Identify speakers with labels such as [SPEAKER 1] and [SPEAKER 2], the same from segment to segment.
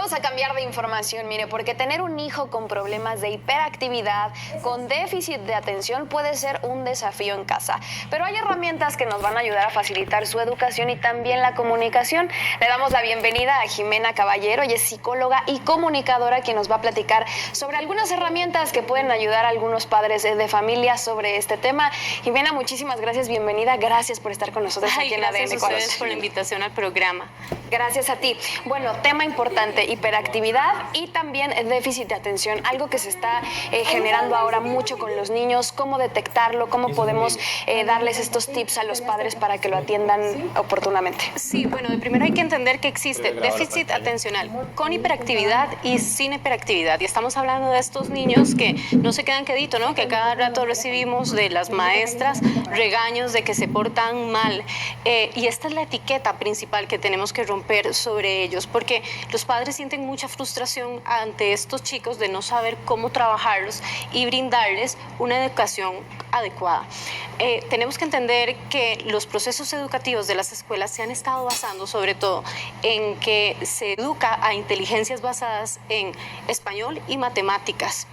[SPEAKER 1] Vamos a cambiar de información, mire, porque tener un hijo con problemas de hiperactividad, con déficit de atención, puede ser un desafío en casa. Pero hay herramientas que nos van a ayudar a facilitar su educación y también la comunicación. Le damos la bienvenida a Jimena Caballero, ella es psicóloga y comunicadora, quien nos va a platicar sobre algunas herramientas que pueden ayudar a algunos padres de familia sobre este tema. Jimena, muchísimas gracias, bienvenida, gracias por estar con nosotros aquí en ADN Ecuador.
[SPEAKER 2] Gracias a ustedes por la invitación al programa.
[SPEAKER 1] Gracias a ti. Bueno, tema importante, hiperactividad y también déficit de atención, algo que se está generando ahora mucho con los niños. ¿Cómo detectarlo? ¿Cómo podemos darles estos tips a los padres para que lo atiendan oportunamente?
[SPEAKER 2] Sí, bueno, de primero hay que entender que existe déficit atencional con hiperactividad y sin hiperactividad. Y estamos hablando de estos niños que no se quedan queditos, ¿no? Que cada rato recibimos de las maestras regaños de que se portan mal. Y esta es la etiqueta principal que tenemos que romper sobre ellos, porque los padres sienten mucha frustración ante estos chicos de no saber cómo trabajarlos y brindarles una educación adecuada. Tenemos que entender que los procesos educativos de las escuelas se han estado basando sobre todo en que se educa a inteligencias basadas en español y matemáticas.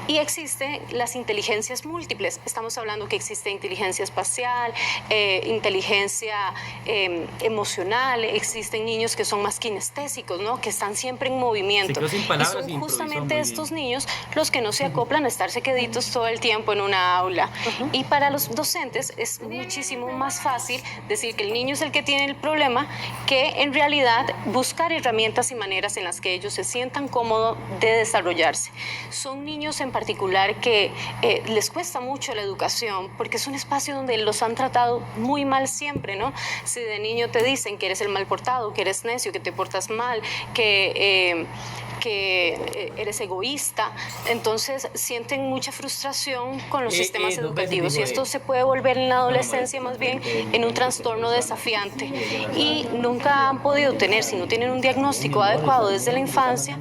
[SPEAKER 2] Y existen las inteligencias múltiples. Estamos hablando que existe inteligencia espacial, inteligencia emocional, existen niños que son más kinestésicos, ¿no? Que están siempre en movimiento. Y son justamente estos niños los que no se acoplan a estarse queditos todo el tiempo en una aula. Y para los docentes es muchísimo más fácil decir que el niño es el que tiene el problema que en realidad buscar herramientas y maneras en las que ellos se sientan cómodos de desarrollarse. Son niños en particular que les cuesta mucho la educación porque es un espacio donde los han tratado muy mal siempre, ¿no? Si de niño te dicen que eres el mal portado, que eres necio, que te portas mal, que eres egoísta, entonces sienten mucha frustración con los sistemas educativos y esto se puede volver en la adolescencia más bien en un trastorno desafiante y nunca han podido tener, si no tienen un diagnóstico adecuado desde la infancia,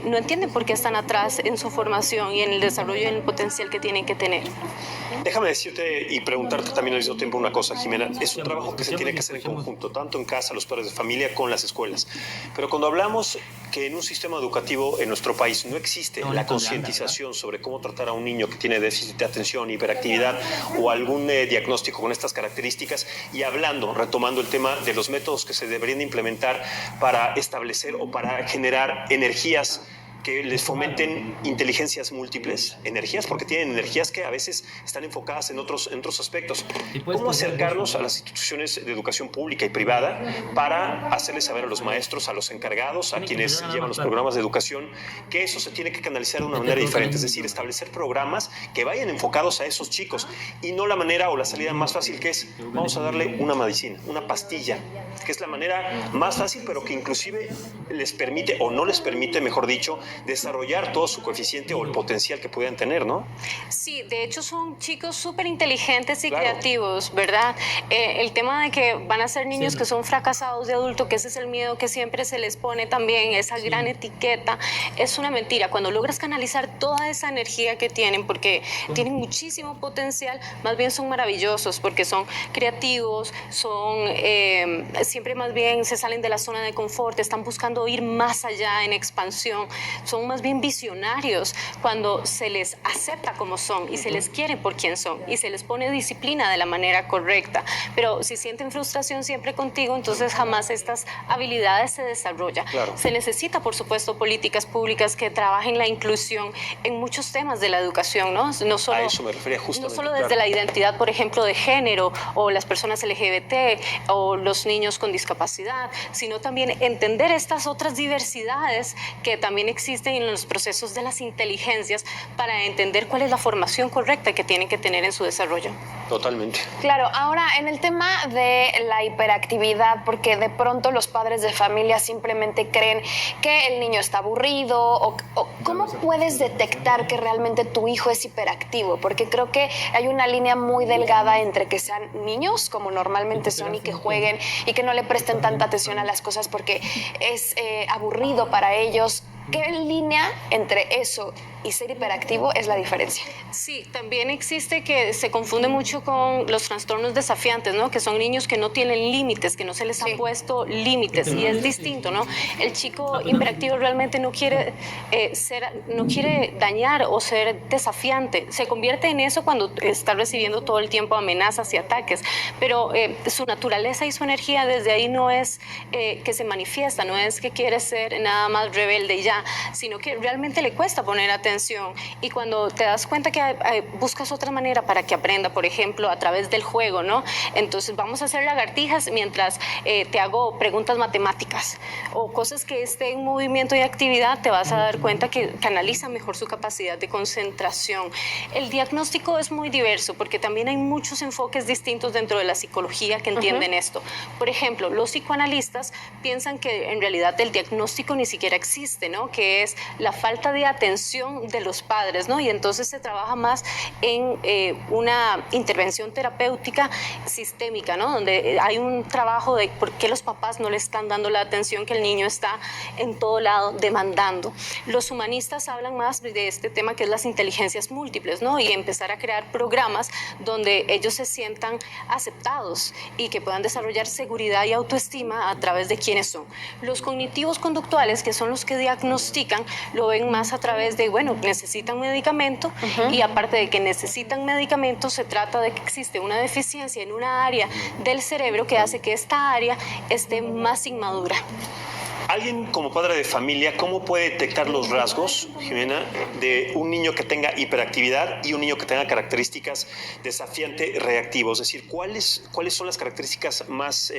[SPEAKER 2] no entienden por qué están atrás en su formación y en el desarrollo y en el potencial que tienen que tener.
[SPEAKER 3] Déjame decirte y preguntarte también al mismo tiempo una cosa, Jimena. Es un trabajo que se tiene que hacer en conjunto, tanto en casa, los padres de familia, con las escuelas. Pero cuando hablamos que en un sistema educativo en nuestro país no existe la concientización sobre cómo tratar a un niño que tiene déficit de atención, hiperactividad o algún diagnóstico con estas características, y retomando el tema de los métodos que se deberían implementar para establecer o para generar energías que les fomenten inteligencias múltiples, energías, porque tienen energías que a veces están enfocadas en otros aspectos. ¿Cómo acercarnos a las instituciones de educación pública y privada para hacerles saber a los maestros, a los encargados, a quienes llevan los programas de educación, que eso se tiene que canalizar de una manera diferente? Es decir, establecer programas que vayan enfocados a esos chicos y no la manera o la salida más fácil que es, vamos a darle una medicina, una pastilla, que es la manera más fácil, pero que inclusive les permite, o no les permite, mejor dicho, desarrollar todo su coeficiente o el potencial que puedan tener, ¿no?
[SPEAKER 2] Sí, de hecho son chicos súper inteligentes y creativos, ¿verdad? El tema de que van a ser niños que son fracasados de adulto, que ese es el miedo que siempre se les pone también, esa gran etiqueta, es una mentira. Cuando logras canalizar toda esa energía que tienen, porque tienen muchísimo potencial, más bien son maravillosos, porque son creativos, son siempre más bien se salen de la zona de confort, están buscando ir más allá en expansión, son más bien visionarios cuando se les acepta como son y se les quiere por quien son y se les pone disciplina de la manera correcta. Pero si sienten frustración siempre contigo, entonces jamás estas habilidades se desarrollan.
[SPEAKER 3] Claro.
[SPEAKER 2] Se necesita, por supuesto, políticas públicas que trabajen la inclusión en muchos temas de la educación, ¿no? No solo,
[SPEAKER 3] a eso me refería justamente.
[SPEAKER 2] No solo desde la identidad, por ejemplo, de género o las personas LGBT o los niños con discapacidad, sino también entender estas otras diversidades que también existen en los procesos de las inteligencias para entender cuál es la formación correcta que tienen que tener en su desarrollo.
[SPEAKER 3] Totalmente.
[SPEAKER 1] Claro, ahora en el tema de la hiperactividad, porque de pronto los padres de familia simplemente creen que el niño está aburrido o ¿cómo puedes detectar que realmente tu hijo es hiperactivo? Porque creo que hay una línea muy delgada entre que sean niños, como normalmente son, y que jueguen y que no le presten tanta atención a las cosas porque es aburrido para ellos. ¿Qué línea entre eso y ser hiperactivo es la diferencia?
[SPEAKER 2] Sí, también existe que se confunde mucho con los trastornos desafiantes, ¿no? Que son niños que no tienen límites, que no se les ha puesto límites, y es distinto, ¿no? El chico hiperactivo realmente no quiere no quiere dañar o ser desafiante. Se convierte en eso cuando está recibiendo todo el tiempo amenazas y ataques, pero su naturaleza y su energía desde ahí no es que se manifiesta, no es que quiere ser nada más rebelde y ya, sino que realmente le cuesta poner atención. Y cuando te das cuenta que buscas otra manera para que aprenda, por ejemplo, a través del juego, ¿no? Entonces vamos a hacer lagartijas mientras te hago preguntas matemáticas o cosas que estén en movimiento y actividad, te vas a dar cuenta que canaliza mejor su capacidad de concentración. El diagnóstico es muy diverso porque también hay muchos enfoques distintos dentro de la psicología que entienden esto. Por ejemplo, los psicoanalistas piensan que en realidad el diagnóstico ni siquiera existe, ¿no? Que es la falta de atención de los padres, ¿no? Y entonces se trabaja más en una intervención terapéutica sistémica, ¿no? Donde hay un trabajo de por qué los papás no le están dando la atención que el niño está en todo lado demandando. Los humanistas hablan más de este tema que es las inteligencias múltiples, ¿no? Y empezar a crear programas donde ellos se sientan aceptados y que puedan desarrollar seguridad y autoestima a través de quiénes son. Los cognitivos conductuales, que son los que diagnostican, lo ven más a través de, bueno, necesitan medicamento y aparte de que necesitan medicamento, se trata de que existe una deficiencia en una área del cerebro que hace que esta área esté más inmadura.
[SPEAKER 3] Alguien como padre de familia, ¿cómo puede detectar los rasgos, Jimena, de un niño que tenga hiperactividad y un niño que tenga características desafiante reactivo? Es decir, ¿cuáles son las características más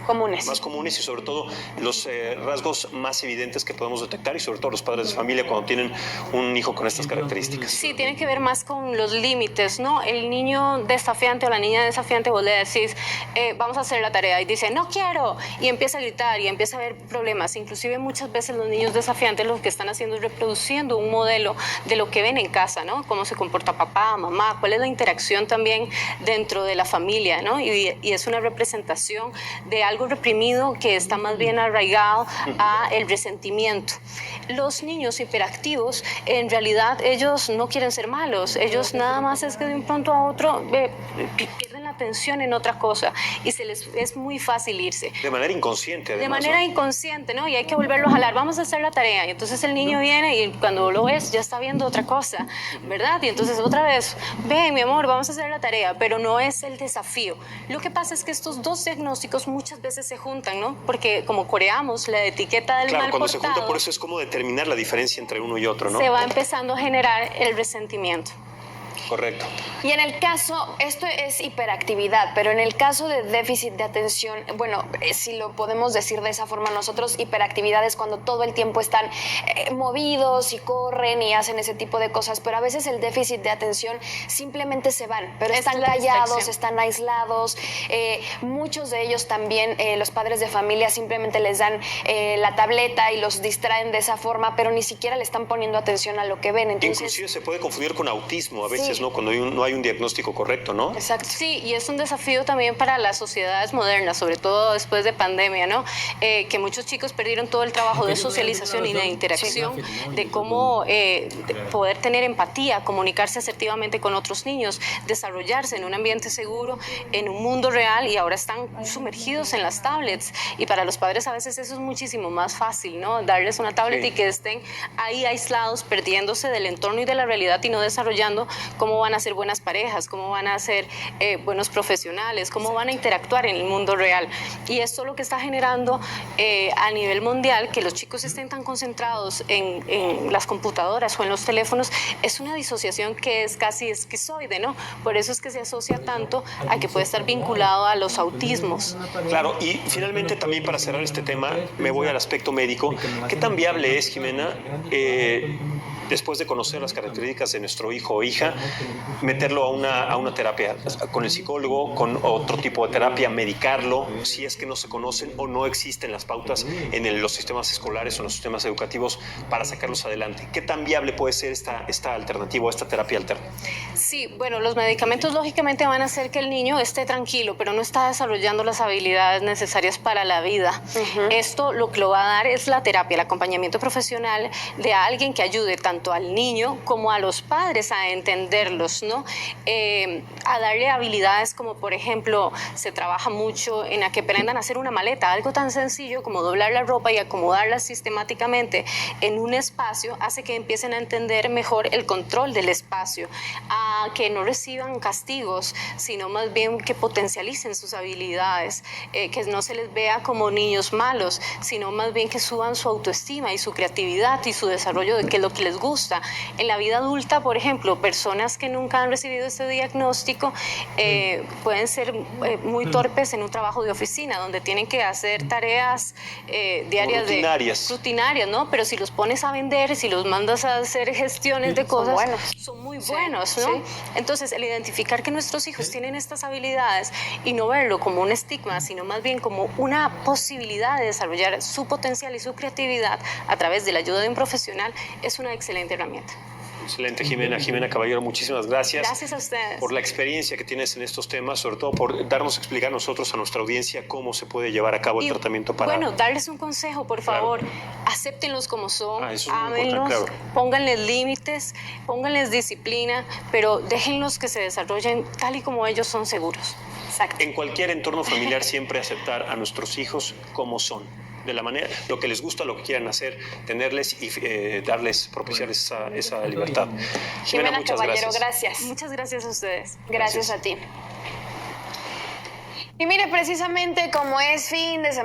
[SPEAKER 3] comunes y sobre todo los rasgos más evidentes que podemos detectar y sobre todo los padres de familia cuando tienen un hijo con estas características?
[SPEAKER 2] Sí, tiene que ver más con los límites, ¿no? El niño desafiante o la niña desafiante, vos le decís, vamos a hacer la tarea y dice, no quiero, y empieza a gritar y empieza a ver problemas. Inclusive muchas veces los niños desafiantes lo que están haciendo es reproduciendo un modelo de lo que ven en casa, ¿no? Cómo se comporta papá, mamá, cuál es la interacción también dentro de la familia, ¿no? Y es una representación de algo reprimido que está más bien arraigado a el resentimiento. Los niños hiperactivos, en realidad, ellos no quieren ser malos, ellos nada más es que de un pronto a otro pierden la atención en otra cosa y es muy fácil irse.
[SPEAKER 3] De manera inconsciente, además.
[SPEAKER 2] De manera inconsciente, ¿no? Y hay que volverlo a jalar, vamos a hacer la tarea. Y entonces el niño viene y cuando lo ves ya está viendo otra cosa, ¿verdad? Y entonces otra vez, ven mi amor, vamos a hacer la tarea, pero no es el desafío. Lo que pasa es que estos dos diagnósticos muchas veces se juntan, ¿no? Porque como coreamos la etiqueta del mal
[SPEAKER 3] cuando
[SPEAKER 2] portado,
[SPEAKER 3] se junta, por eso es como determinar la diferencia entre uno y otro, ¿no?
[SPEAKER 2] Se va empezando a generar el resentimiento.
[SPEAKER 3] Correcto.
[SPEAKER 1] Y en el caso, esto es hiperactividad, pero en el caso de déficit de atención, bueno, si lo podemos decir de esa forma, nosotros hiperactividad es cuando todo el tiempo están movidos y corren y hacen ese tipo de cosas, pero a veces el déficit de atención simplemente se van, pero están callados, están aislados. Muchos de ellos también, los padres de familia simplemente les dan la tableta y los distraen de esa forma, pero ni siquiera le están poniendo atención a lo que ven. Entonces,
[SPEAKER 3] inclusive se puede confundir con autismo a veces, ¿no? Cuando no hay un diagnóstico correcto, ¿no?
[SPEAKER 2] Exacto. Sí, y es un desafío también para las sociedades modernas, sobre todo después de pandemia, ¿no? Que muchos chicos perdieron todo el trabajo de socialización y de interacción, de cómo poder tener empatía, comunicarse asertivamente con otros niños, desarrollarse en un ambiente seguro, en un mundo real, y ahora están sumergidos en las tablets. Y para los padres a veces eso es muchísimo más fácil, ¿no? Darles una tablet y que estén ahí aislados, perdiéndose del entorno y de la realidad y no desarrollando cómo van a ser buenas parejas, cómo van a ser buenos profesionales, cómo van a interactuar en el mundo real. Y esto lo que está generando a nivel mundial, que los chicos estén tan concentrados en las computadoras o en los teléfonos, es una disociación que es casi esquizoide, ¿no? Por eso es que se asocia tanto a que puede estar vinculado a los autismos.
[SPEAKER 3] Claro, y finalmente también para cerrar este tema, me voy al aspecto médico. ¿Qué tan viable es, Jimena, después de conocer las características de nuestro hijo o hija, meterlo a una terapia con el psicólogo, con otro tipo de terapia, medicarlo, si es que no se conocen o no existen las pautas en los sistemas escolares o en los sistemas educativos para sacarlos adelante. ¿Qué tan viable puede ser esta alternativa o esta terapia alterna?
[SPEAKER 2] Sí, bueno, los medicamentos lógicamente van a hacer que el niño esté tranquilo, pero no está desarrollando las habilidades necesarias para la vida. Esto lo que lo va a dar es la terapia, el acompañamiento profesional de alguien que ayude tanto al niño como a los padres a entenderlos, ¿no? A darle habilidades como, por ejemplo, se trabaja mucho en a que aprendan a hacer una maleta, algo tan sencillo como doblar la ropa y acomodarla sistemáticamente en un espacio, hace que empiecen a entender mejor el control del espacio, a que no reciban castigos, sino más bien que potencialicen sus habilidades, que no se les vea como niños malos, sino más bien que suban su autoestima y su creatividad y su desarrollo de qué es lo que les gusta. En la vida adulta, por ejemplo, personas que nunca han recibido este diagnóstico pueden ser muy torpes en un trabajo de oficina, donde tienen que hacer tareas diarias rutinarias, ¿no? Pero si los pones a vender, si los mandas a hacer gestiones de cosas, son muy buenos, ¿no? Sí. Entonces, el identificar que nuestros hijos tienen estas habilidades y no verlo como un estigma, sino más bien como una posibilidad de desarrollar su potencial y su creatividad a través de la ayuda de un profesional, es una excelente herramienta.
[SPEAKER 3] Excelente, Jimena. Jimena Caballero, muchísimas gracias.
[SPEAKER 2] Gracias a ustedes.
[SPEAKER 3] Por la experiencia que tienes en estos temas, sobre todo por darnos a explicar nosotros, a nuestra audiencia, cómo se puede llevar a cabo el tratamiento para...
[SPEAKER 2] Bueno, darles un consejo, por favor. Acéptenlos como son, ámenlos,
[SPEAKER 3] claro.
[SPEAKER 2] Pónganles límites, pónganles disciplina, pero déjenlos que se desarrollen tal y como ellos son seguros.
[SPEAKER 3] Exacto. En cualquier entorno familiar siempre aceptar a nuestros hijos como son. De la manera, lo que les gusta, lo que quieran hacer, tenerles y propiciarles esa libertad.
[SPEAKER 1] Jimena Caballero, gracias.
[SPEAKER 2] Muchas gracias a ustedes.
[SPEAKER 1] Gracias a ti. Y mire, precisamente como es fin de semana,